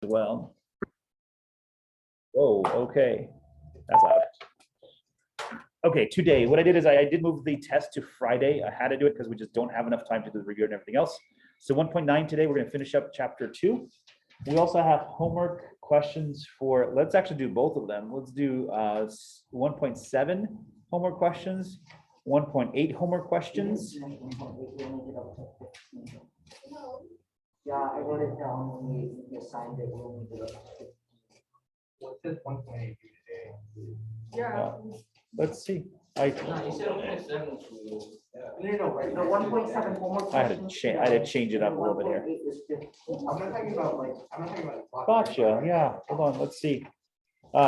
well. Oh, okay. That's loud. Okay, today, what I did is I did move the test to Friday. I had to do it because we just don't have enough time to do the review and everything else. So 1.9 today, we're going to finish up chapter 2. We also have homework questions for, let's actually do both of them. Let's do 1.7 homework questions, 1.8 homework questions. Yeah, I wrote it down when you assigned it. What says 1.8 today? Yeah. Let's see. No, you said 1.7. No, 1.7 homework. I had to change it up a little bit here. I'm not talking about like, I'm not talking about. Gotcha. Yeah. Hold on. Let's see.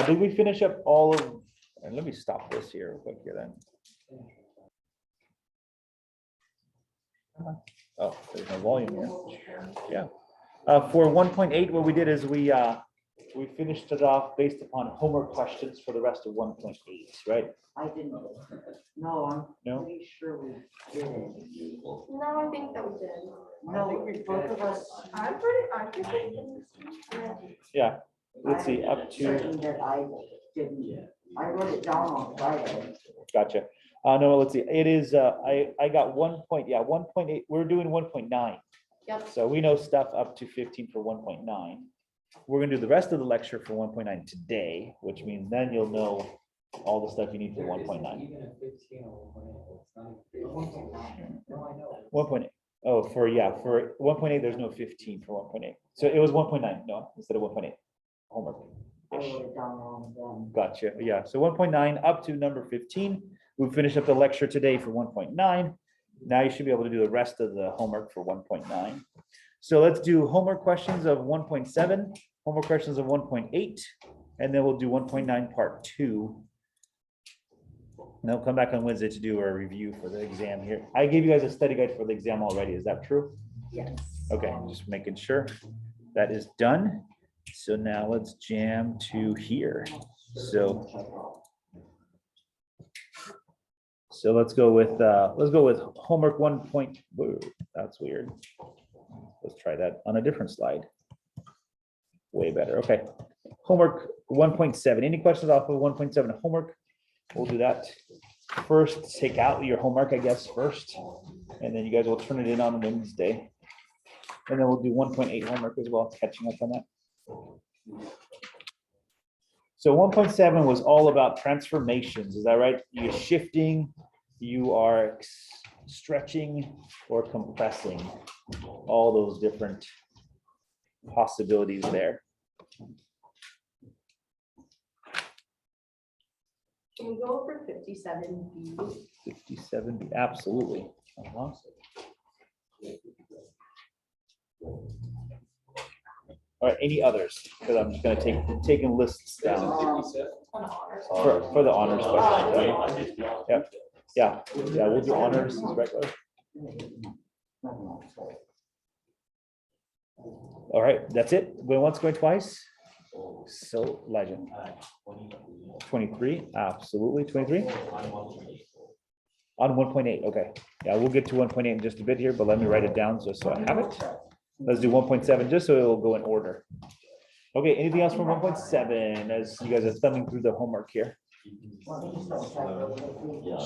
Did we finish up all of? And let me stop this here real quick here then. Oh, there's no volume here. Yeah. For 1.8, what we did is we finished it off based upon homework questions for the rest of 1.8, right? I didn't. No, No? I'm pretty sure we did. No, I think that we did. No, both of us. I'm pretty. Yeah. Let's see. Up I'm to. certain that I didn't. I wrote it down on Friday. Gotcha. No, let's see. It is. I got 1.8. We're doing 1.9. Yep. So we know stuff up to 15 for 1.9. We're gonna do the rest of the lecture for 1.9 today, which means then you'll know all the stuff you need for 1.9. 1.8. Oh, for 1.8, there's no 15 for 1.8. So it was 1.9, no, instead of 1.8 homework. I wrote it down wrong then. Gotcha. Yeah. So 1.9 up to number 15. We finished up the lecture today for 1.9. Now you should be able to do the rest of the homework for 1.9. So let's do homework questions of 1.7, homework questions of 1.8, and then we'll do 1.9 part 2. And I'll come back on Wednesday to do a review for the exam here. I gave you guys a study guide for the exam already. Is that true? Yes. Okay, just making sure that is done. So now let's jam to here. So let's go with homework 1. Whoa, that's weird. Let's try that on a different slide. Way better. Okay. Homework 1.7. Any questions off of 1.7 homework? We'll do that first. Take out your homework, I guess, first, and then you guys will turn it in on Wednesday. And then we'll do 1.8 homework as well, catching up on that. So 1.7 was all about transformations. Is that right? You're shifting, you are stretching or compressing, all those different possibilities there. Can we go over 57B? 57B, absolutely. All right, any others? Because I'm just going to taking lists down for the honors question. Yeah, we'll do honors as regular. All right, that's it. Going once, going twice. So legend. 23, absolutely. 23 on 1.8. Okay, yeah, we'll get to 1.8 in just a bit here, but let me write it down so I have it. Let's do 1.7 just so it'll go in order. Okay, anything else from 1.7 as you guys are thumbing through the homework here?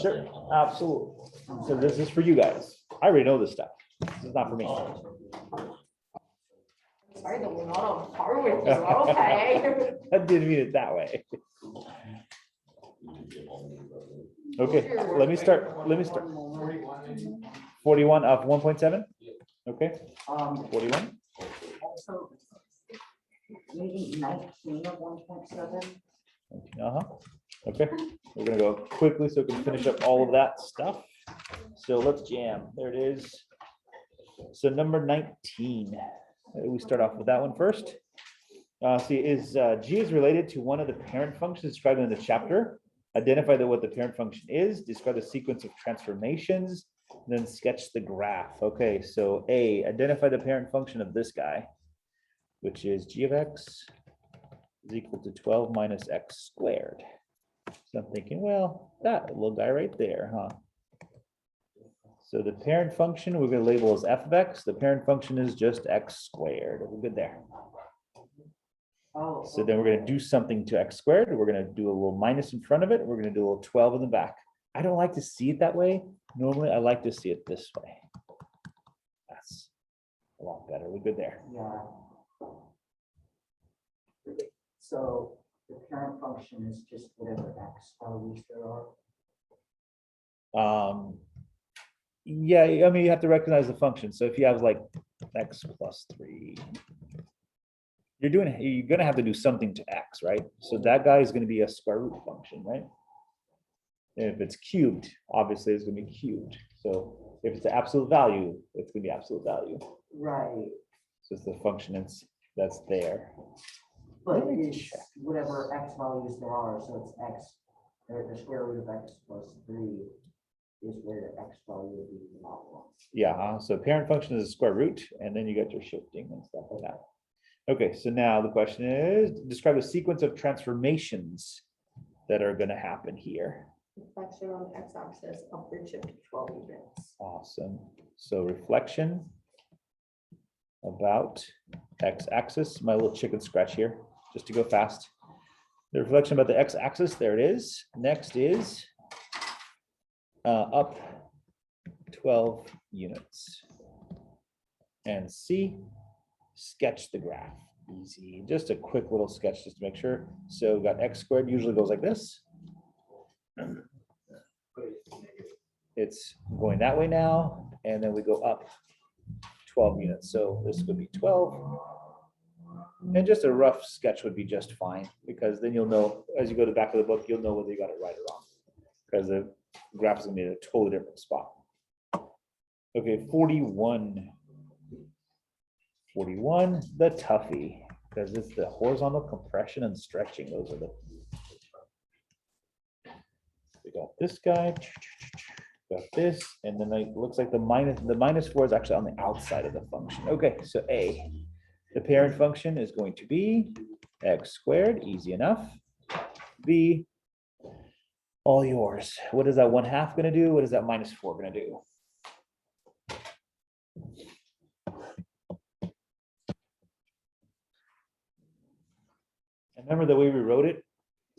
Sure, absolutely. So this is for you guys. I already know this stuff. This is not for me. Sorry that we're not on par with you. Okay. I didn't mean it that way. Okay, let me start. 41 of 1.7. Okay. 41. Also, maybe 19 of 1.7. Okay, we're gonna go quickly so we can finish up all of that stuff. So let's jam. There it is. So number 19. We start off with that one first. See, G is related to one of the parent functions described in the chapter. Identify what the parent function is. Describe the sequence of transformations. Then sketch the graph. Okay, so A, identify the parent function of this guy, which is g of x is equal to 12 minus x squared. So I'm thinking, well, that little guy right there, huh? So the parent function we're going to label as f of x. The parent function is just x squared. We're good there. Oh. So then we're going to do something to x squared. We're going to do a little minus in front of it. We're going to do a little 12 in the back. I don't like to see it that way. Normally, I like to see it this way. That's a lot better. We're good there. Yeah. So the parent function is just whatever x values there are. Yeah, I mean, you have to recognize the function. So if you have like x plus 3, you're going to have to do something to x, right? So that guy is going to be a square root function, right? And if it's cubed, obviously it's going to be cubed. So if it's the absolute value, it's going to be absolute value. Right. So it's the function that's there. But Let me it's check. whatever x values there are, so it's x, the square root of x plus 3 is where the x value would be in that one. Yeah, so parent function is a square root, and then you got your shifting and stuff like that. Okay, so now the question is, describe a sequence of transformations that are going to happen here. Reflection on x-axis, upward shift to 12 units. Awesome. So reflection about x-axis, my little chicken scratch here, just to go fast. The reflection about the x-axis, there it is. Next is up 12 units. And C, sketch the graph. Easy. Just a quick little sketch just to make sure. So we got x squared usually goes like this. It's going that way now, and then we go up 12 units. So this would be 12. And just a rough sketch would be just fine, because then you'll know, as you go to the back of the book, you'll know whether you got it right or wrong, because the graph is going to be in a totally different spot. Okay, 41. 41, the toughie, because it's the horizontal compression and stretching. Those are the. We got this guy, got this, and then it looks like the minus 4 is actually on the outside of the function. Okay, so A, the parent function is going to be x squared, easy enough. B, all yours. What is that 1/2 going to do? What is that minus 4 going to do? And remember the way we wrote it?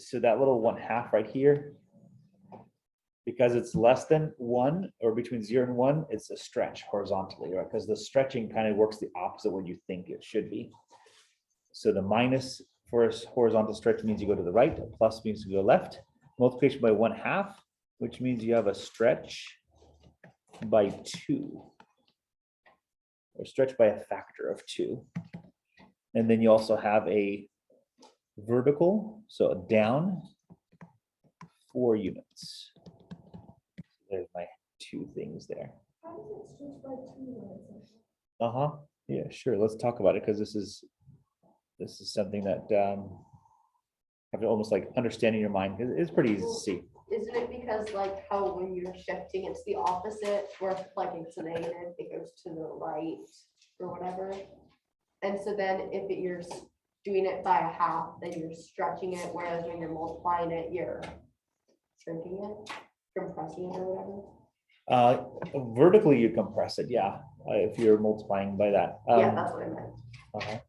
So that little 1/2 right here, because it's less than 1 or between 0 and 1, it's a stretch horizontally, right? Because the stretching kind of works the opposite what you think it should be. So the minus for a horizontal stretch means you go to the right, a plus means you go left. Multiplication by 1/2, which means you have a stretch by 2, or stretch by a factor of 2. And then you also have a vertical, so down 4 units. There's my 2 things there. Yeah, sure. Let's talk about it, because this is something that have to almost like understanding your mind. It's pretty easy to see. Isn't it because like how when you're shifting, it's the opposite, where if like it's a negative, it goes to the right or whatever. And so then if you're doing it by 1/2, then you're stretching it, whereas when you're multiplying it, you're shrinking it, compressing it or whatever. Vertically, you compress it, yeah, if you're multiplying by that. Yeah, that's what I meant.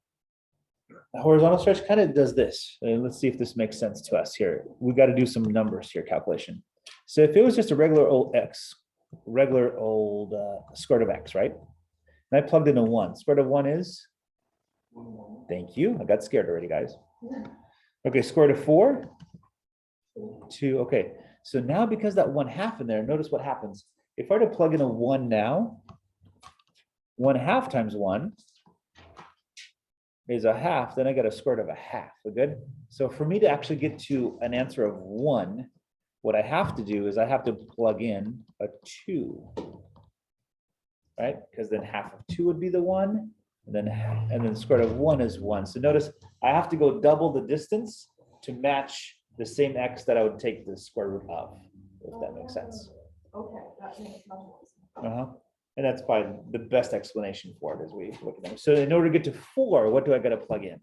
The horizontal stretch kind of does this. And let's see if this makes sense to us here. We got to do some numbers here, calculation. So if it was just a regular old square root of x, right? And I plugged in a 1. Square root of 1 is? Thank you. I got scared already, guys. Okay, square root of 4? 2. Okay, so now because that 1/2 in there, notice what happens. If I were to plug in a 1 now, 1/2 times 1 is a 1/2, then I got a square root of a 1/2. We're good? So for me to actually get to an answer of 1, what I have to do is I have to plug in a 2, right? Because then 1/2 of 2 would be the 1, and then square root of 1 is 1. So notice I have to go double the distance to match the same x that I would take the square root of, if that makes sense. Okay, that makes much more sense. And that's probably the best explanation for it as we look at them. So in order to get to 4, what do I got to plug in?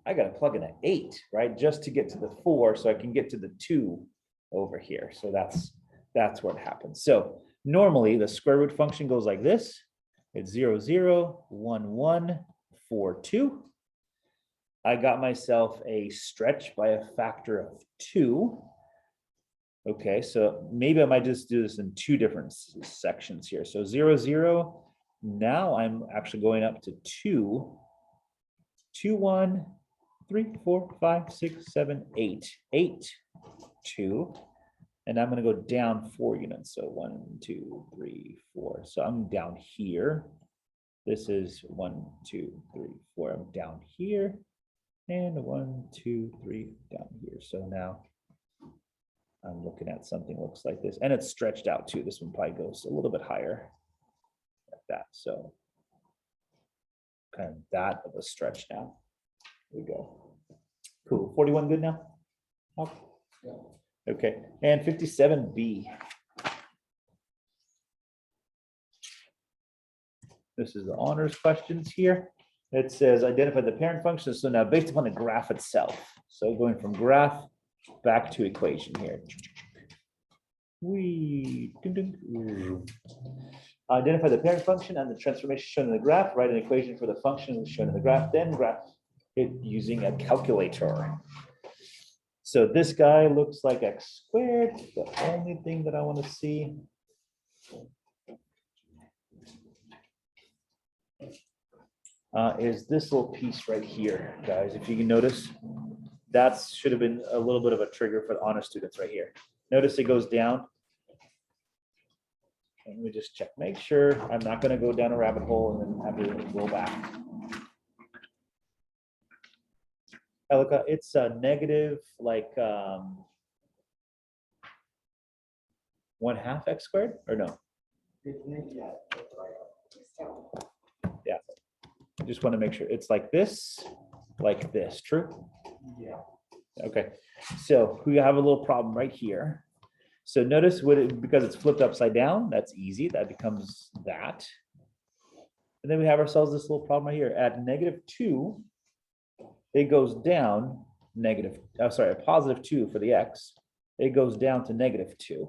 I got to plug in an 8, right? Just to get to the 4, so I can get to the 2 over here. So that's what happens. So normally the square root function goes like this. It's 0, 0, 1, 1, 4, 2. I got myself a stretch by a factor of 2. Okay, so maybe I might just do this in 2 different sections here. So 0, 0. Now I'm actually going up to 2, 2, 1, 3, 4, 5, 6, 7, 8, 8, 2. And I'm going to go down 4 units. So 1, 2, 3, 4. So I'm down here. This is 1, 2, 3, 4. I'm down here. And 1, 2, 3 down here. So now I'm looking at something that looks like this. And it's stretched out too. This one probably goes a little bit higher like that. So kind of that of a stretch now. There we go. Cool. 41 good now? Okay. And 57B. This is the honors questions here. It says identify the parent function. So now based upon the graph itself. So going from graph back to equation here. Identify the parent function and the transformation shown in the graph. Write an equation for the function shown in the graph. Then graph it using a calculator. So this guy looks like x squared. The only thing that I want to see is this little piece right here, guys. If you can notice, that should have been a little bit of a trigger for the honor students right here. Notice it goes down. And let me just check, make sure I'm not going to go down a rabbit hole and then have to go back. Elika, it's a negative like 1/2 x squared or no? Yeah, I just want to make sure it's like this, true? Yeah. Okay, so we have a little problem right here. So notice what it, because it's flipped upside down, that's easy. That becomes that. And then we have ourselves this little problem right here. At -2, it goes down a positive 2 for the x. It goes down to -2.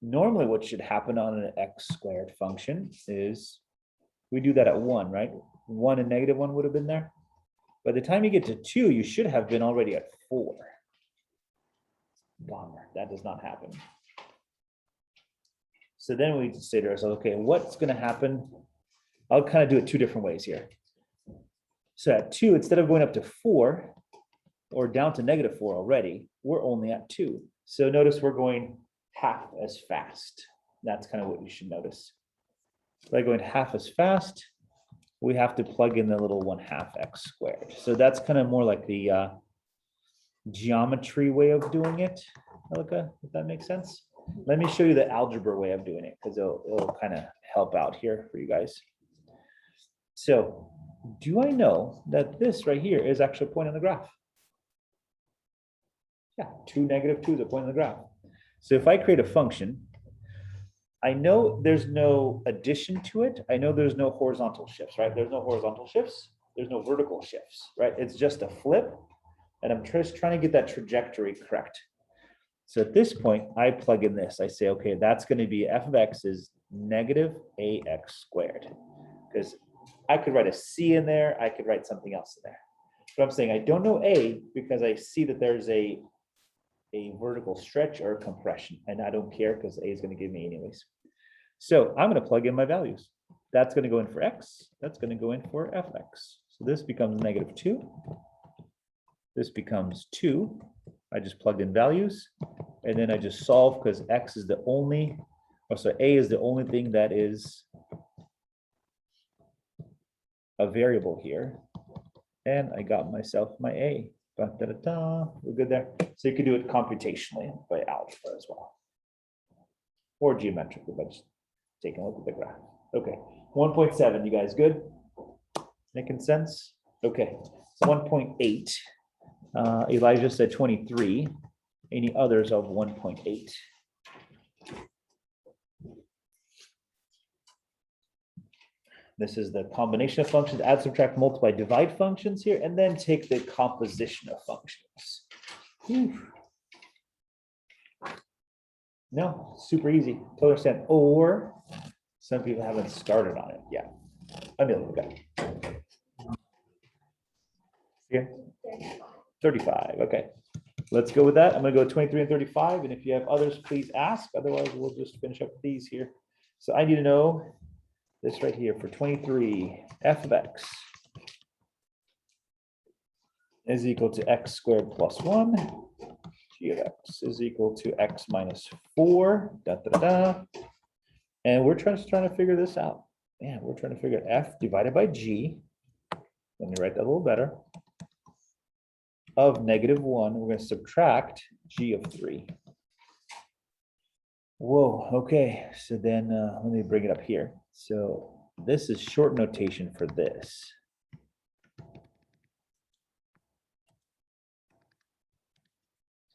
Normally what should happen on an x squared function is we do that at 1, right? 1 and -1 would have been there. By the time you get to 2, you should have been already at 4. Bummer, that does not happen. So then we say to ourselves, okay, what's going to happen? I'll kind of do it 2 different ways here. So at 2, instead of going up to 4 or down to -4 already, we're only at 2. So notice we're going half as fast. That's kind of what you should notice. By going half as fast, we have to plug in the little 1/2 x squared. So that's kind of more like the geometry way of doing it, Elika, if that makes sense. Let me show you the algebra way of doing it because it'll kind of help out here for you guys. So do I know that this right here is actually a point on the graph? Yeah, 2, -2 is a point on the graph. So if I create a function, I know there's no addition to it. I know there's no horizontal shifts, right? There's no horizontal shifts. There's no vertical shifts, right? It's just a flip. And I'm just trying to get that trajectory correct. So at this point, I plug in this. I say, okay, that's going to be f of x is -ax squared. Because I could write a c in there. I could write something else in there. But I'm saying I don't know a because I see that there's a vertical stretch or compression. And I don't care because a is going to give me anyways. So I'm going to plug in my values. That's going to go in for x. That's going to go in for fx. So this becomes -2. This becomes 2. I just plugged in values and then I just solve because x is the only, or so a is the only thing that is a variable here. And I got myself my a. We're good there. So you could do it computationally by algebra as well. Or geometrically by just taking a look at the graph. Okay, 1.7, you guys good? Making sense? Okay, 1.8. Elijah said 23. Any others of 1.8? This is the combination of functions, add, subtract, multiply, divide functions here, and then take the composition of functions. Whew. No, super easy. Totally understand. Or some people haven't started on it yet. I mean, okay. Here, 35, okay. Let's go with that. I'm gonna go 23 and 35, and if you have others, please ask. Otherwise, we'll just finish up these here. So I need to know this right here for 23, f of x is equal to x squared plus 1. G of x is equal to x minus 4, da, da, da, da. And we're trying to figure this out. Man, we're trying to figure f divided by g. Let me write that a little better. Of -1, we're going to subtract g of 3. Whoa, okay. So then let me bring it up here. So this is short notation for this.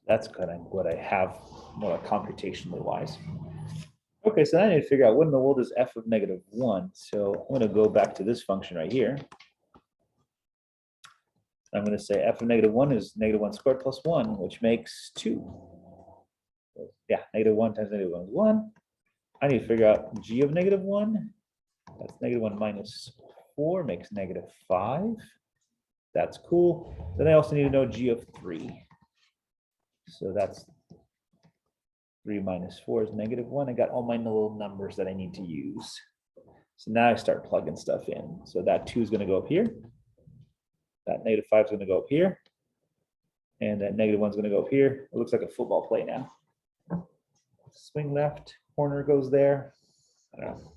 That's kind of what I have more like computationally wise. Okay, so now I need to figure out what in the world is f of -1. So I'm going to go back to this function right here. I'm going to say f of -1 is -1 squared plus 1, which makes 2. Yeah, -1 times -1 is 1. I need to figure out g of -1. That's -1 minus 4 makes -5. That's cool. Then I also need to know g of 3. So that's 3 minus 4 is -1. I got all my little numbers that I need to use. So now I start plugging stuff in. So that 2 is going to go up here. That -5 is going to go up here. And that -1 is going to go up here. It looks like a football play now. Swing left, corner goes there. I don't know.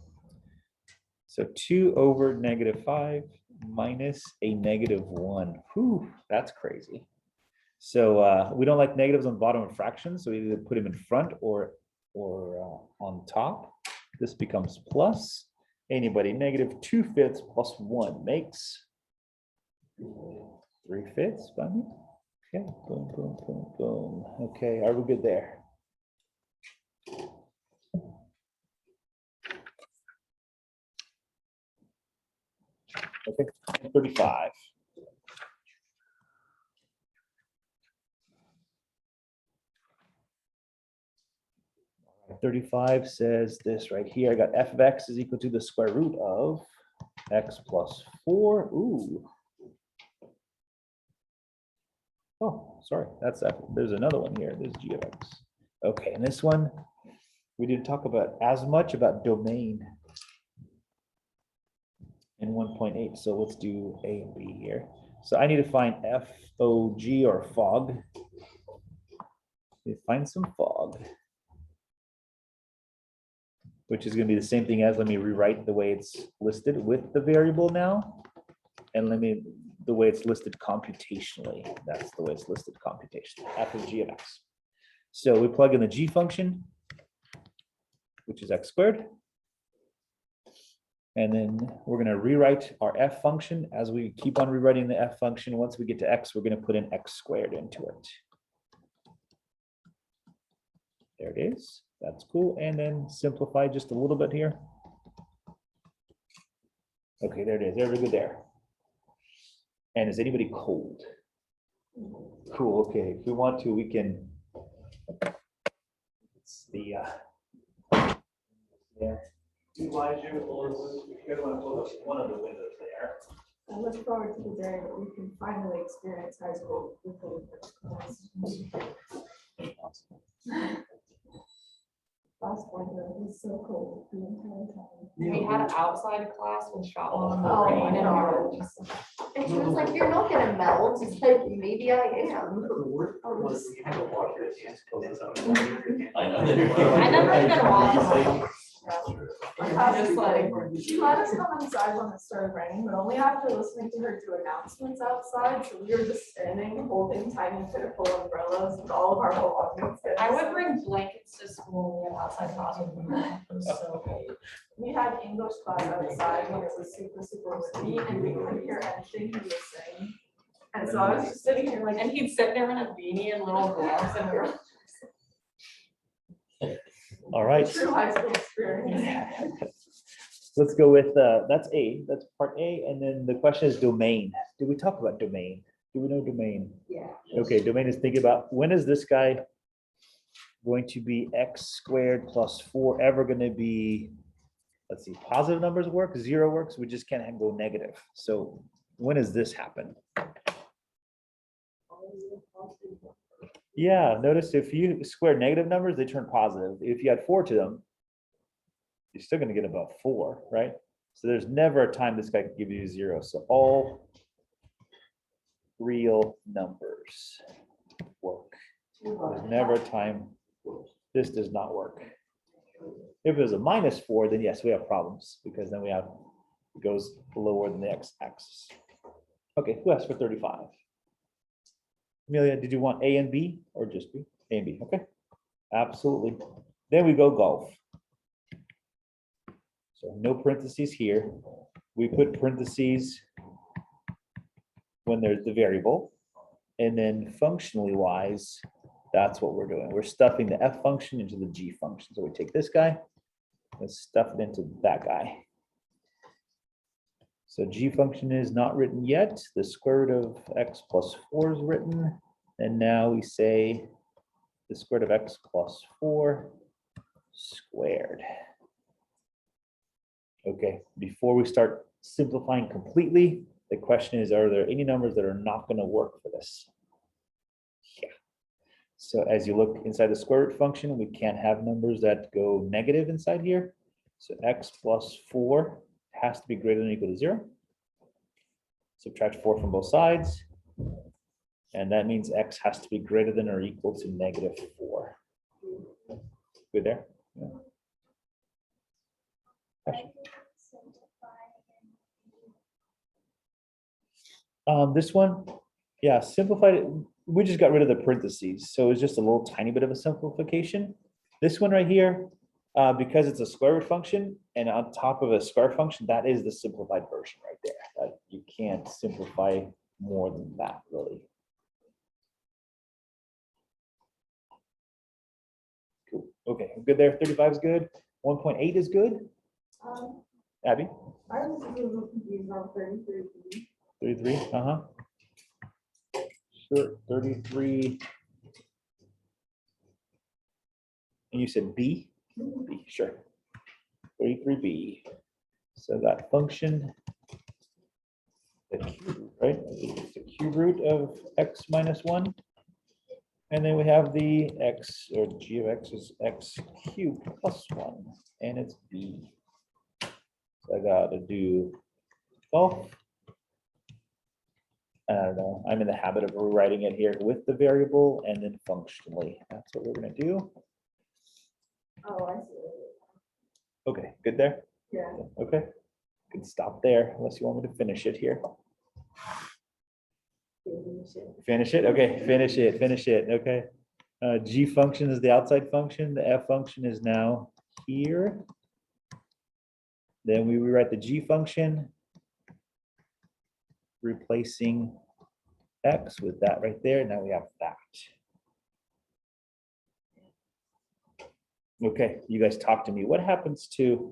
So 2 over -5 minus a -1. Whew, that's crazy. So we don't like negatives on the bottom of fractions, so we either put them in front or on top. This becomes plus. Anybody, -2/5 plus 1 makes 3/5 by me. Okay, boom, boom, boom, boom. Okay, are we good there? Okay, 35. 35 says this right here. I got f of x is equal to the square root of x plus 4. Ooh. Oh, sorry. That's f. There's another one here. There's g of x. Okay, and this one, we didn't talk about as much about domain in 1.8. So let's do A and B here. So I need to find FOG or fog. Find some fog, which is going to be the same thing as, let me rewrite the way it's listed with the variable now. And the way it's listed computationally. That's the way it's listed computationally, f of g of x. So we plug in the g function, which is x squared. And then we're going to rewrite our f function. As we keep on rewriting the f function, once we get to x, we're going to put in x squared into it. There it is. That's cool. And then simplify just a little bit here. Okay, there it is. Everybody good there? And is anybody cold? Cool. Okay. If we want to, we can. It's the. Yeah. Elijah, or if you guys want to close up one of the windows there. I look forward to the day that we can finally experience high school with the last winter was so cold the entire time. We had an outside class with shot on the Oh my rain and God. And she was like, you're not gonna melt. It's like, maybe I am. I never even watched. Just like, she let us come inside when it started raining, but only after listening to her do announcements outside. So we were just standing holding tiny pitiful umbrellas with all of our belongings. I would bring blankets to school and outside classroom. It was so cold. We had English class outside when it was super, super windy and we couldn't hear anything he was saying. And so I was just sitting here like, And he'd sit there in a beanie and little gloves and we were. All right. true high school experience. Let's go with that's A. That's part A. And then the question is domain. Did we talk about domain? Do we know domain? Yeah. Okay, domain is thinking about, when is this guy going to be x squared plus 4 ever going to be, let's see, positive numbers work, 0 works, we just can't go negative. So when does this happen? Yeah, notice if you square negative numbers, they turn positive. If you add 4 to them, you're still gonna get above 4, right? So there's never a time this guy can give you 0. So all real numbers work. There's never a time this does not work. If it was a -4, then yes, we have problems because then we have, it goes lower than the x-axis. Okay, who asked for 35? Amelia, did you want A and B or just B? A and B, okay. Absolutely. Then we go golf. So no parentheses here. We put parentheses when there's the variable. And then functionally wise, that's what we're doing. We're stuffing the F function into the G function. So we take this guy, let's stuff it into that guy. So G function is not written yet. The square root of x plus 4 is written. And now we say the square root of x plus 4 squared. Okay, before we start simplifying completely, the question is, are there any numbers that are not going to work for this? Yeah. So as you look inside the square root function, we can't have numbers that go negative inside here. So x plus 4 has to be greater than or equal to 0. Subtract 4 from both sides. And that means x has to be greater than or equal to -4. Good there? Yeah. This one, yeah, simplified it. We just got rid of the parentheses. So it's just a little tiny bit of a simplification. This one right here, because it's a square root function and on top of a square function, that is the simplified version right there. You can't simplify more than that, really. Cool. Okay, good there. 35 is good. 1.8 is good. Abby? I was a little confused on 33. 33, Sure, 33. And you said B? B, sure. 33B. So that function, the cube, right? It's the cube root of x minus 1. And then we have the x, or g of x is x cubed plus 1, and it's B. So I gotta do golf. I don't know, I'm in the habit of rewriting it here with the variable and then functionally. That's what we're gonna do. Oh, I see. Okay, good there? Yeah. Okay, can stop there unless you want me to finish it here. Finish it, okay, finish it, okay. G function is the outside function, the F function is now here. Then we rewrite the G function, replacing x with that right there. Now we have that. Okay, you guys talk to me. What happens to,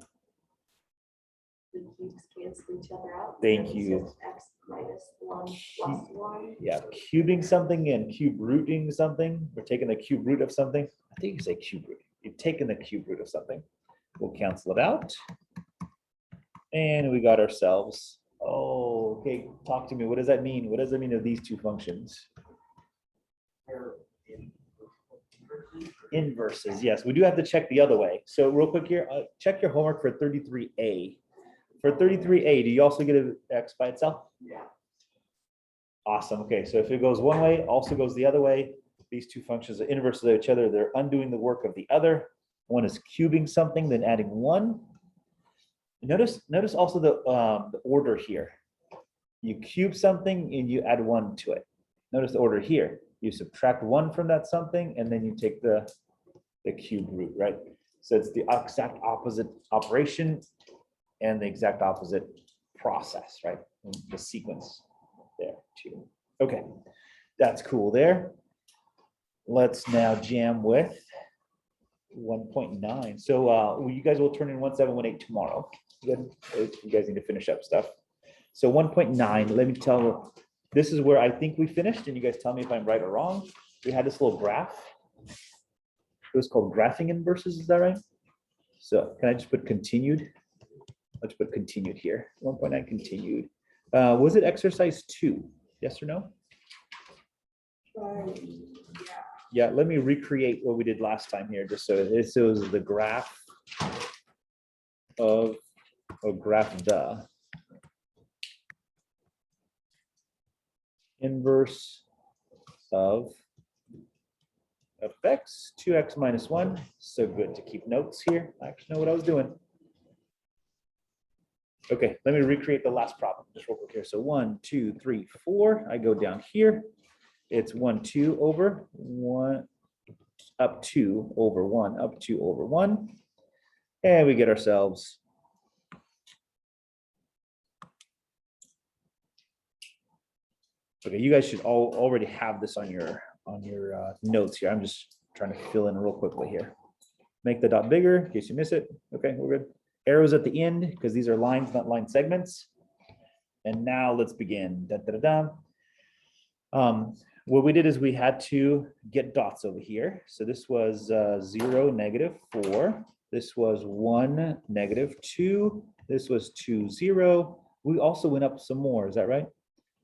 The cubes cancel each other out. Thank It's you. just X minus 1 plus 1. yeah, cubing something and cube rooting something? We're taking the cube root of something. I think you say cube root. You've taken the cube root of something. We'll cancel it out. And we got ourselves, oh, okay, talk to me. What does that mean? What does that mean of these two functions? Inverses, yes, we do have to check the other way. So real quick here, check your homework for 33A. For 33A, do you also get an x by itself? Yeah. Awesome, okay, so if it goes one way, also goes the other way. These two functions are inverses of each other. They're undoing the work of the other. One is cubing something, then adding 1. Notice also the order here. You cube something and you add 1 to it. Notice the order here. You subtract 1 from that something, and then you take the cube root, right? So it's the exact opposite operation and the exact opposite process, right? And the sequence there too. Okay, that's cool there. Let's now jam with 1.9. So you guys will turn in 1718 tomorrow. Good. You guys need to finish up stuff. So 1.9, let me tell you, this is where I think we finished, and you guys tell me if I'm right or wrong. We had this little graph. It was called graphing inverses, is that right? So can I just put continued? Let's put continued here. 1.9 continued. Was it exercise 2? Yes or no? Yeah, let me recreate what we did last time here, just so this was the graph of a graph the inverse of x, 2x minus 1. So good to keep notes here. I actually know what I was doing. Okay, let me recreate the last problem just real quick here. So 1, 2, 3, 4. I go down here. It's 1, 2 over 1, up 2 over 1, up 2 over 1. And we get ourselves okay, you guys should all already have this on your notes here. I'm just trying to fill in real quickly here. Make the dot bigger in case you miss it. Okay, we're good. Arrows at the end because these are lines, not line segments. And now let's begin. Da, da, da, da. What we did is we had to get dots over here. So this was 0, -4. This was 1, -2. This was 2, 0. We also went up some more. Is that right?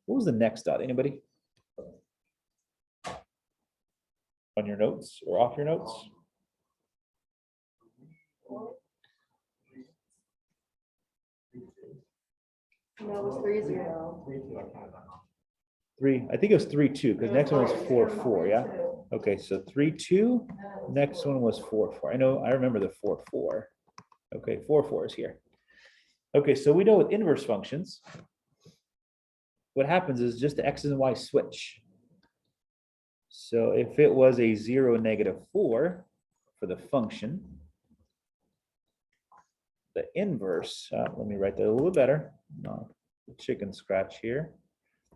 What was the next dot? Anybody? On your notes or off your notes? No, it was 3, 0. 3. I think it was 3, 2 because next one was 4, 4. Yeah. Okay, so 3, 2. Next one was 4, 4. I remember the 4, 4. Okay, 4, 4 is here. Okay, so we know with inverse functions, what happens is just the x and y switch. So if it was a 0, -4 for the function, the inverse, let me write that a little bit better. No, chicken scratch here.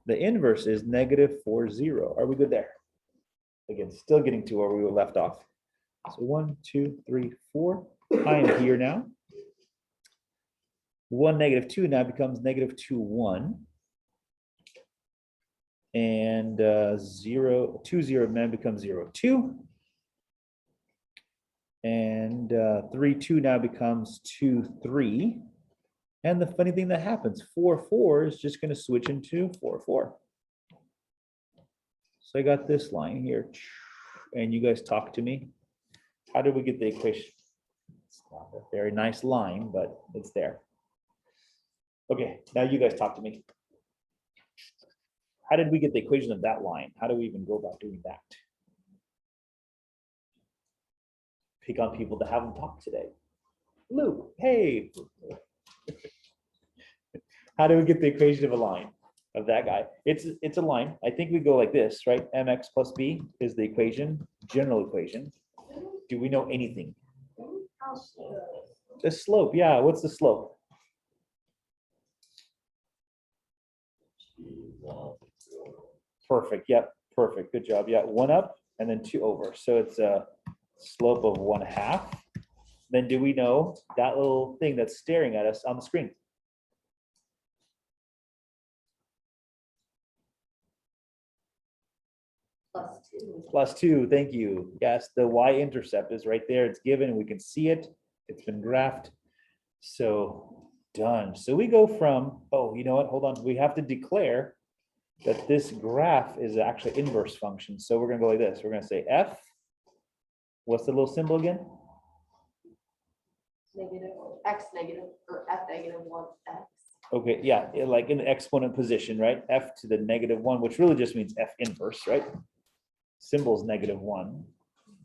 The inverse is -4, 0. Are we good there? Again, still getting to where we were left off. So 1, 2, 3, 4. I am here now. 1, -2 now becomes -2, 1. And 0, 2, 0 now becomes 0, 2. And 3, 2 now becomes 2, 3. And the funny thing that happens, 4, 4 is just going to switch into 4, 4. So I got this line here. And you guys talk to me. How did we get the equation? It's not a very nice line, but it's there. Okay, now you guys talk to me. How did we get the equation of that line? How do we even go about doing that? Pick on people to have them talk today. Luke, hey. How do we get the equation of a line of that guy? It's a line. I think we go like this, right? mx plus b is the equation, general equation. Do we know anything? The slope, yeah. What's the slope? Perfect. Yep. Perfect. Good job. Yeah. 1 up and then 2 over. So it's a slope of 1/2. Then do we know that little thing that's staring at us on the screen? +2. Thank you. Yes, the y-intercept is right there. It's given. We can see it. It's been graphed. So done. So we go from, oh, you know what? Hold on. We have to declare that this graph is actually inverse function. So we're going to go like this. We're going to say f. What's the little symbol again? Negative, x negative, or f -1 x. Okay, yeah, like in the exponent position, right? F to the -1, which really just means f inverse, right? Symbol's -1,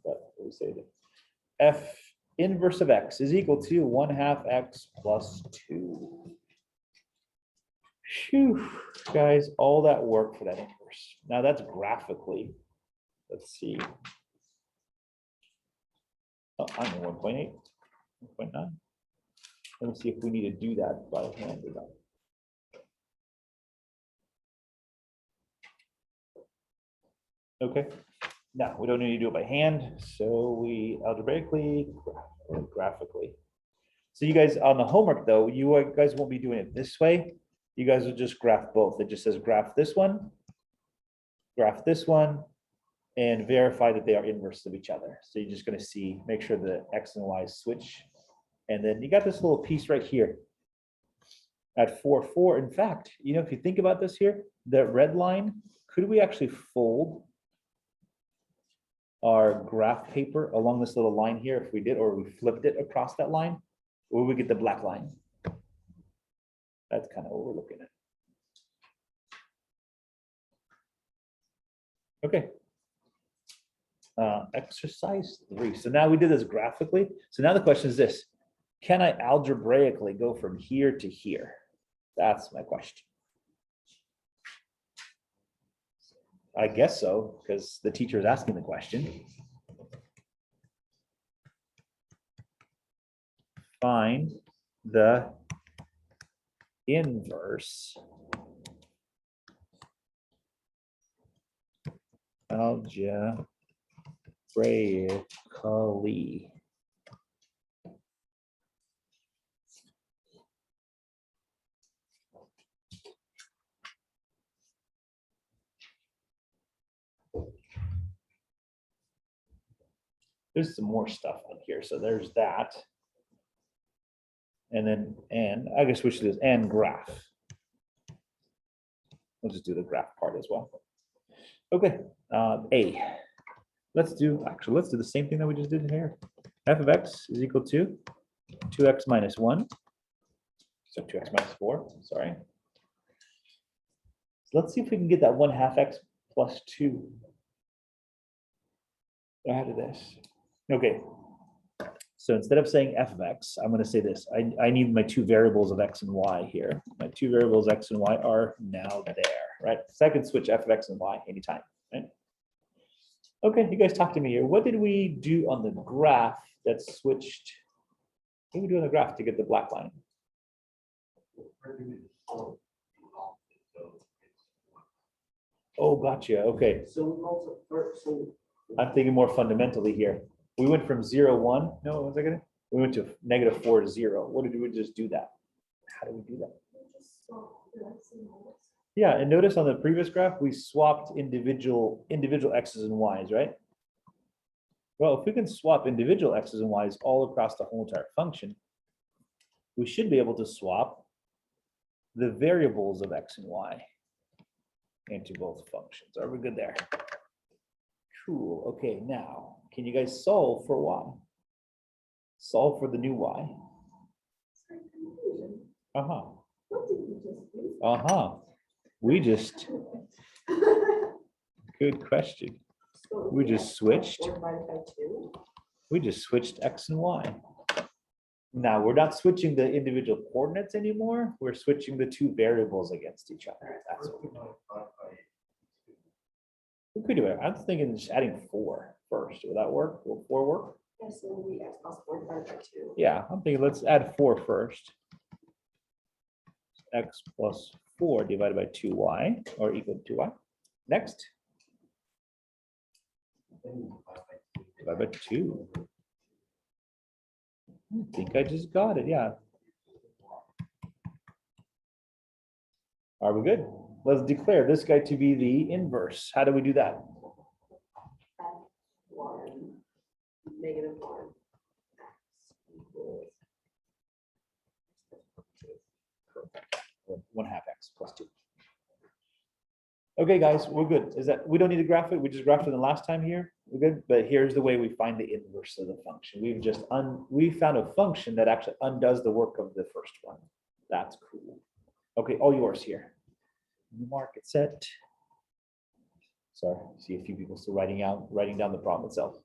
but we say that f inverse of x is equal to 1/2 x plus 2. Phew, guys, all that work for that inverse. Now that's graphically. Let's see. Oh, I'm in 1.8, 1.9. Let me see if we need to do that by hand or not. Okay, now we don't need to do it by hand, so we algebraically or graphically. So you guys on the homework though, you guys won't be doing it this way. You guys will just graph both. It just says graph this one, and verify that they are inverse of each other. So you're just going to see, make sure the x and y switch. And then you got this little piece right here at 4, 4. In fact, you know, if you think about this here, the red line, could we actually fold our graph paper along this little line here, if we did, or we flipped it across that line, or we get the black line. That's kind of what we're looking at. Okay. Exercise 3. So now we did this graphically. So now the question is this: can I algebraically go from here to here? That's my question. I guess so, because the teacher is asking the question. Find the inverse algebraically. There's some more stuff on here. So there's that. And then, and I guess we should do this and graph. We'll just do the graph part as well. Okay, A. Let's do the same thing that we just did here. F of x is equal to 2x minus 1. So 2x minus 4, sorry. So let's see if we can get that 1/2 x plus 2 out of this. Okay. So instead of saying f of x, I'm going to say this. I need my two variables of x and y here. My two variables x and y are now there, right? So I can switch f of x and y anytime, right? Okay, you guys talk to me here. What did we do on the graph that switched? What did we do on the graph to get the black line? Oh, gotcha. Okay. So I'm thinking more fundamentally here. We went from 0, 1. No, one second. We went to -4 to 0. What did we just do that? How did we do that? Yeah, and notice on the previous graph, we swapped individual x's and y's, right? Well, if we can swap individual x's and y's all across the whole entire function, we should be able to swap the variables of x and y into both functions. Are we good there? Cool. Okay, now, can you guys solve for y? Solve for the new y. Uh-huh. Uh-huh. We just, good question. We just switched. We just switched x and y. Now, we're not switching the individual coordinates anymore. We're switching the two variables against each other. That's what we're doing. We could do it. I'm thinking just adding 4 first. Will that work? Will 4 work? Yes, so it'll be x plus 4 divided by 2. Yeah, I'm thinking let's add 4 first. X plus 4 divided by 2y, or equal to 2y. Next. Divided by 2. I think I just got it, yeah. Are we good? Let's declare this guy to be the inverse. How do we do that? -1 equals 1/2 x plus 2. Okay, guys, we're good. Is that we don't need to graph it? We just graphed it the last time here. We're good. But here's the way we find the inverse of the function. We've just we found a function that actually undoes the work of the first one. That's cool. Okay, all yours here. Mark it set. Sorry, see a few people still writing down the problem itself.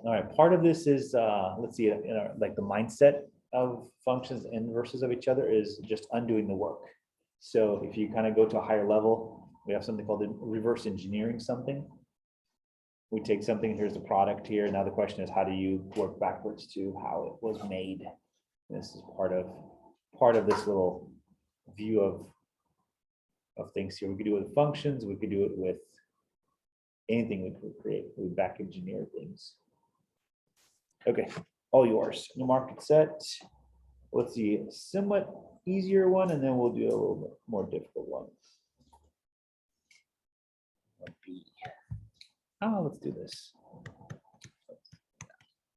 All right, part of this is let's see, like the mindset of functions inverses of each other is just undoing the work. So if you kind of go to a higher level, we have something called reverse engineering something. We take something, here's the product here. Now the question is, how do you work backwards to how it was made? This is part of this little view of things here. We could do it with functions. We could do it with anything we could create. We back engineer things. Okay, all yours. The market set. Let's see, a somewhat easier one, and then we'll do a little bit more difficult one. Let's do this.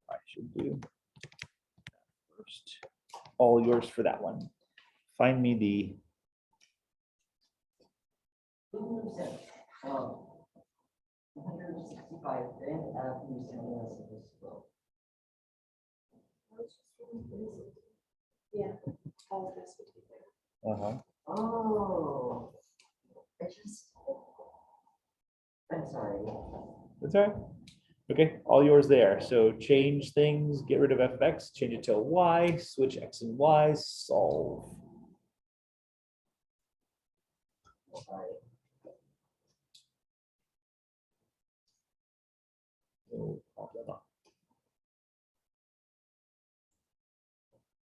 I should do first. all yours for that one. Find me the, Who said, 165, then you sent us this book. Yeah. All of this would be there. uh-huh. Oh. I just. I'm sorry. That's all right. Okay, all yours there. So change things, get rid of fx, change it to y, switch x and y, solve. Sorry. So, pop that up.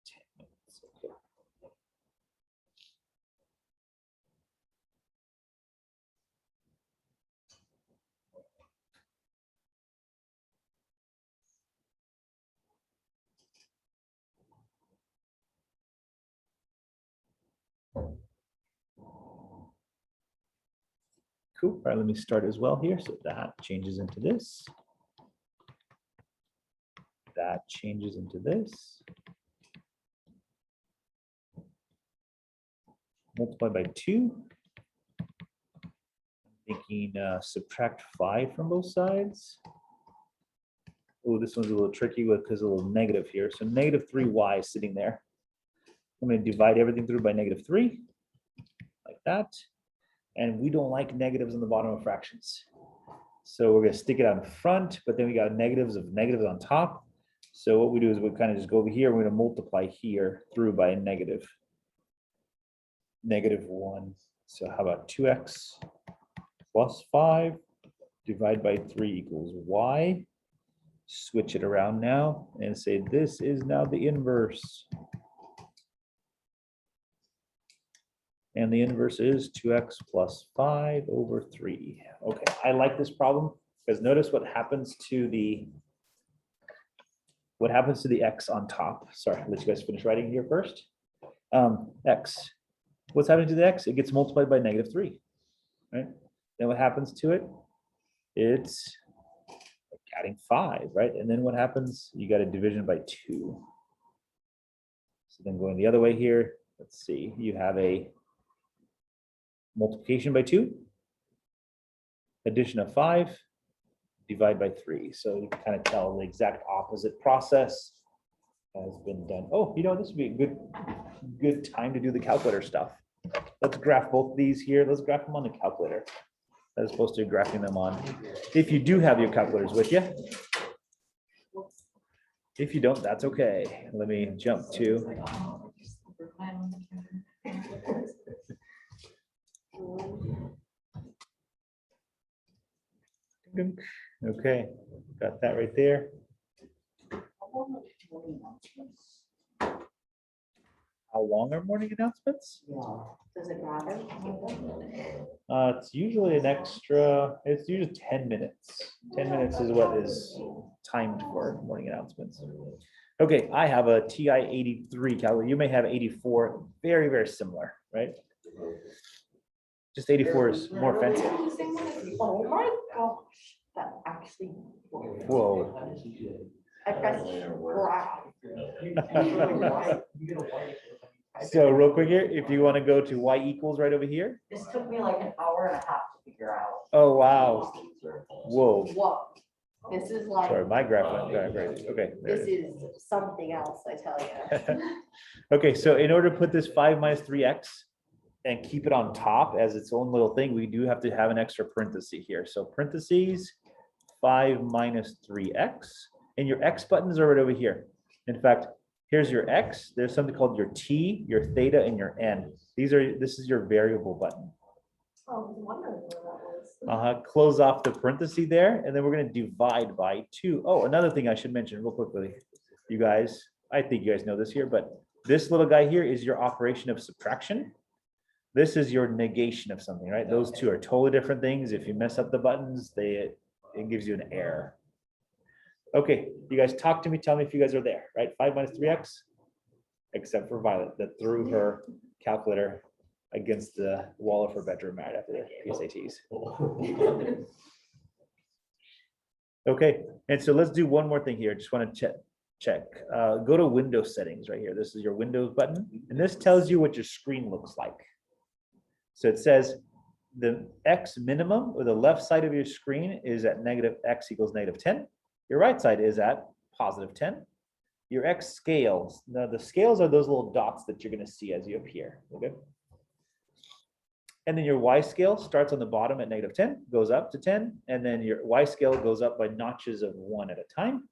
10 minutes, okay. Cool. All right, let me start as well here. So that changes into this. That changes into this. Multiply by 2. Thinking subtract 5 from both sides. Oh, this one's a little tricky because a little negative here. So negative 3y is sitting there. I'm going to divide everything through by negative 3, like that. And we don't like negatives on the bottom of fractions. So we're going to stick it on front, but then we got negatives on top. So what we do is we kind of just go over here. We're going to multiply here through by a negative. -1. So how about 2x plus 5 divide by 3 equals y. Switch it around now and say this is now the inverse. And the inverse is 2x plus 5 over 3. Okay, I like this problem because notice what happens to the x on top. Sorry, I'll let you guys finish writing here first. X. What's happening to the x? It gets multiplied by -3, right? Then what happens to it? It's adding 5, right? And then what happens? You got a division by 2. So then going the other way here, let's see, you have a multiplication by 2, addition of 5, divide by 3. So you can kind of tell the exact opposite process has been done. Oh, you know, this would be a good time to do the calculator stuff. Let's graph both these here. Let's graph them on the calculator as opposed to graphing them on. If you do have your calculators with you. If you don't, that's okay. Let me jump to. Okay, got that right there. How long are morning announcements? Yeah. Does it matter? It's usually it's usually 10 minutes. 10 minutes is what is timed for morning announcements. Okay, I have a TI 83 calculator. You may have 84, very, very similar, right? Just 84 is more fancy. Oh my gosh, that actually. Whoa. I pressed graph. So real quick here, if you want to go to y equals right over here. This took me like an hour and a half to figure out. Oh, wow. Whoa. Whoa, this is like, Sorry, my graph went kind of crazy. Okay. There this it is. is something else, I tell you. Okay, so in order to put this 5 minus 3x and keep it on top as its own little thing, we do have to have an extra parenthesis here. So parentheses 5 minus 3x, and your x buttons are right over here. In fact, here's your x. There's something called your t, your theta, and your n. This is your variable button. Oh, I was wondering where that was. Close off the parenthesis there, and then we're going to divide by 2. Oh, another thing I should mention real quickly, you guys. I think you guys know this here, but this little guy here is your operation of subtraction. This is your negation of something, right? Those two are totally different things. If you mess up the buttons, it gives you an error. Okay, you guys talk to me. Tell me if you guys are there, right? 5 minus 3x, except for Violet that threw her calculator against the wall of her bedroom right after the PSATs. Okay, and so let's do one more thing here. Just want to check. check. Go to window settings right here. This is your Windows button, and this tells you what your screen looks like. So it says the X minimum, or the left side of your screen is at negative X equals negative 10. Your right side is at positive 10. Your X scales. Now the scales are those little dots that you're going to see as you appear. Okay. And then your Y scale starts on the bottom at negative 10, goes up to 10, and then your Y scale goes up by notches of 1 at a time.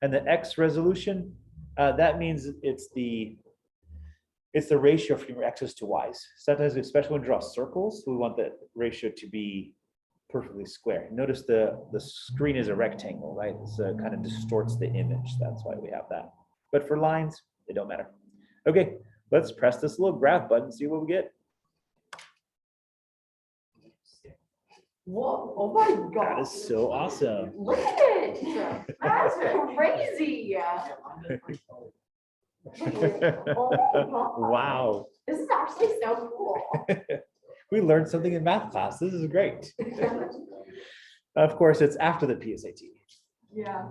And the X resolution, that means it's the ratio from your X's to Y's. Sometimes, especially when we draw circles, we want the ratio to be perfectly square. Notice the screen is a rectangle, right? So it kind of distorts the image. That's why we have that. But for lines, they don't matter. Okay, let's press this little graph button, see what we get. Whoa, oh my God. That is so awesome. Look at it. That's crazy. Oh my God. Wow. This is actually so cool. We learned something in math class. This is great. Of course, it's after the PSAT. Yeah.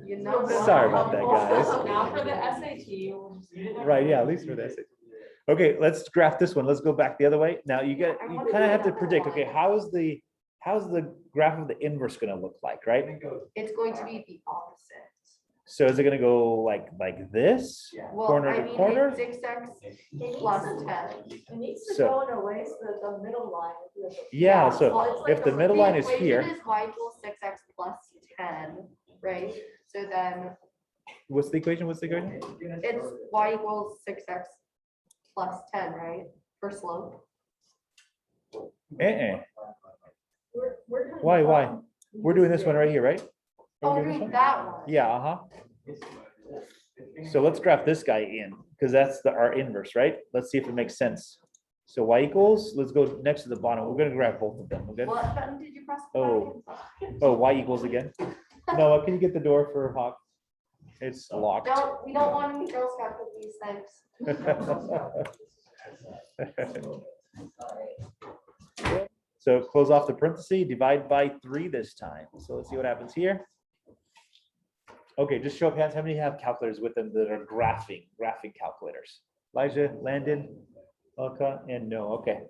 You know, Sorry about that, guys. Now for the SAT. we'll just do it Right, yeah, at least for this. Okay, let's graph this one. Let's go back the other way. Now you kind of have to predict, okay, how's the graph of the inverse going to look like, right? it's going to be the opposite. So is it going to go like this? Well, Corner I to mean, corner? it's 6x plus 10. It needs to So- go in a way so that the middle line. is- Yeah, well, so it's like if the a- middle The line is equation here, is y equals 6x plus 10, right? So then what's the equation? What's the equation? it's y equals 6x plus 10, right? For slope. Eh-eh. We're doing Why? one. We're doing this one right here, right? Oh, Are we we're doing this doing one? that one. Yeah, uh-huh. So let's graph this guy in, because that's our inverse, right? Let's see if it makes sense. So y equals, let's go next to the bottom. We're gonna graph both of them, okay? What button did you press? Oh. Oh, y equals again. Noah, can you get the door for Hawk? It's locked. We don't want any Girl Scout cookies, thanks. So close off the parenthesis, divide by 3 this time. So let's see what happens here. Okay, just show of hands, how many have calculators with them that are graphing calculators? Elijah, Landon, Elka, and no, okay.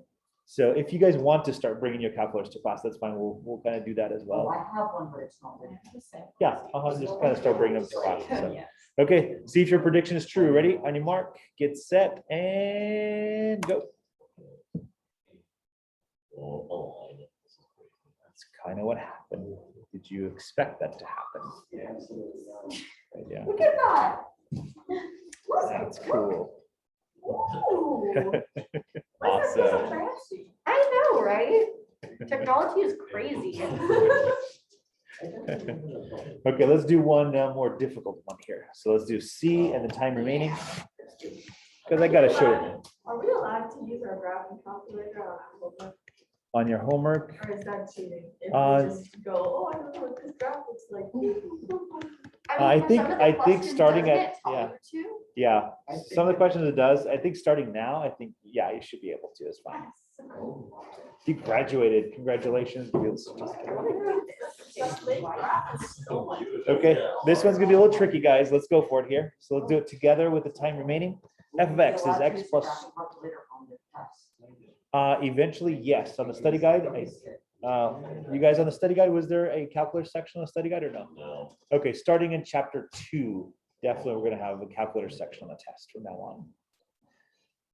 So if you guys want to start bringing your calculators to class, that's fine. We'll kind of do that as Well, well. I have one, but it's not. I have the same. Yeah, I'll just kind of start bringing them to class. So. Yes. Okay, see if your prediction is true. Ready? On your mark, get set, and go. That's kind of what happened. Did you expect that to happen? Yeah, Look at that. that's cool. Ooh. Why is that so Awesome. fancy? I know, right? Technology is crazy. Okay, let's do one more difficult one here. So let's do C and the time remaining. Because I gotta show you Are we allowed to use our graphing calculator on our homework, on your homework. or is that cheating? If Uh, we just go, oh, I don't know what this graph looks like. I for think- some of the I think questions, starting doesn't at- it tell yeah. you to? Yeah, some of the questions it does. I think starting now, I think, yeah, you should be able to. It's fine. You graduated. Congratulations. Give you a certificate. Okay, this one's gonna be a little tricky, guys. Let's go for it here. So let's do it together with the time remaining. F of X is X plus, eventually, yes, on the study guide. You guys on the study guide, was there a calculator section on the study guide or no? No. Okay, starting in chapter 2, definitely we're gonna have a calculator section on the test from now on.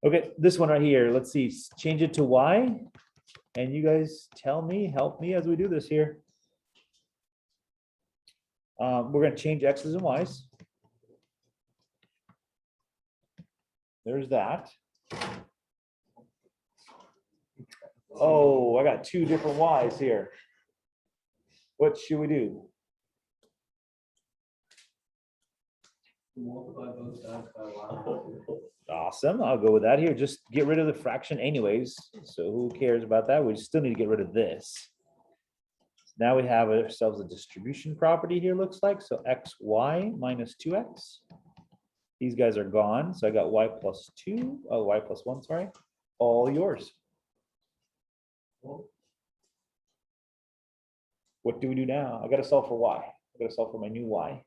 Okay, this one right here, let's see, change it to Y. And you guys tell me, help me as we do this here. We're gonna change X's and Y's. There's that. Oh, I got 2 different Y's here. What should we do? Awesome, I'll go with that here. Just get rid of the fraction anyways. So who cares about that? We still need to get rid of this. Now we have ourselves a distribution property here, looks like. So xy minus 2x. These guys are gone. So I got y plus 2, oh, y plus 1, sorry. All yours. What do we do now? I got to solve for y. I got to solve for my new y.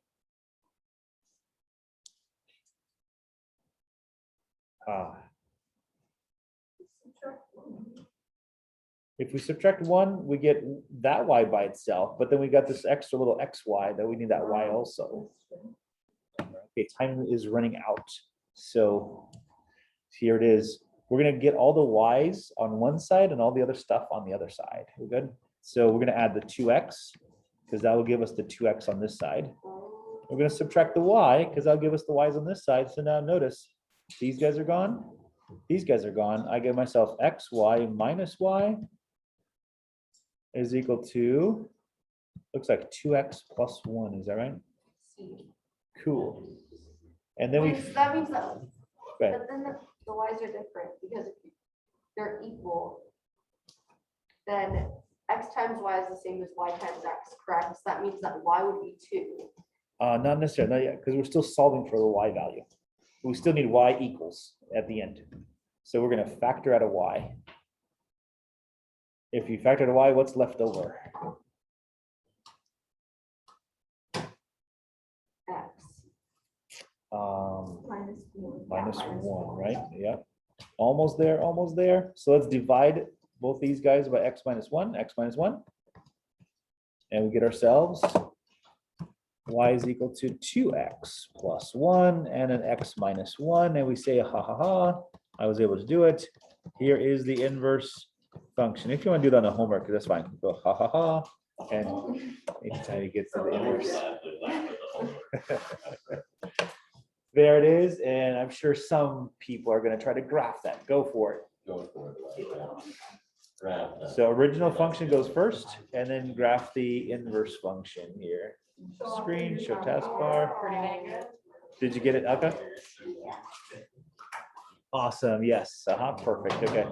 If we subtract 1, we get that y by itself, but then we got this extra little xy that we need that y also. Okay, time is running out. So here it is. We're gonna get all the y's on one side and all the other stuff on the other side. We're good. So we're gonna add the 2x because that will give us the 2x on this side. We're gonna subtract the y because that'll give us the y's on this side. So now notice these guys are gone. These guys are gone. I give myself xy minus y is equal to, looks like 2x plus 1. Is that right? Cool. And then we, That means that, right. but then the y's are different because if they're equal, then x times y is the same as y times x, correct? So that means that y would be 2. Not necessarily, not yet, because we're still solving for the y value. We still need y equals at the end. So we're gonna factor out a y. If you factor out a y, what's left over? X. Minus 1, right? Yeah. Almost there, almost there. So let's divide both these guys by x minus 1, and we get ourselves y is equal to 2x plus 1 and an x minus 1, and we say ha ha ha, I was able to do it. Here is the inverse function. If you want to do that on the homework, that's fine. Go ha ha ha, and anytime you get to the inverse. There it is, and I'm sure some people are going to try to graph that. Go for it. So original function goes first, and then graph the inverse function here. Screen, show taskbar. Pretty dang good. Did you get it, Aka? Awesome, yes, perfect, okay.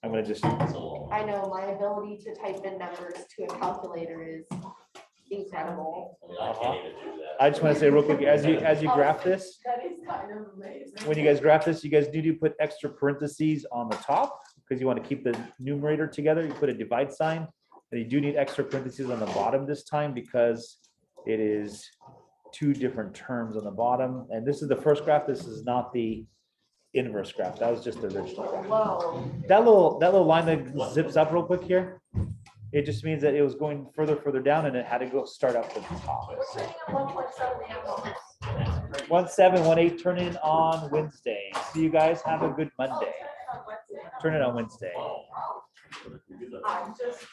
I'm gonna just, I know my ability to type in numbers to a calculator is incredible. I just want to say real quick, as you graph this, That is kind of amazing. when you guys graph this, you guys need to put extra parentheses on the top because you want to keep the numerator together. You put a divide sign, and you do need extra parentheses on the bottom this time because it is 2 different terms on the bottom. And this is the first graph. This is not the inverse graph. That was just the original graph. Whoa. That little line that zips up real quick here, it just means that it was going further down and it had to go start up at the top. We're turning at 1.7 a.m. 1718 turn in on Wednesday. See you guys. Have a good Monday. Turn it on Wednesday. I'm just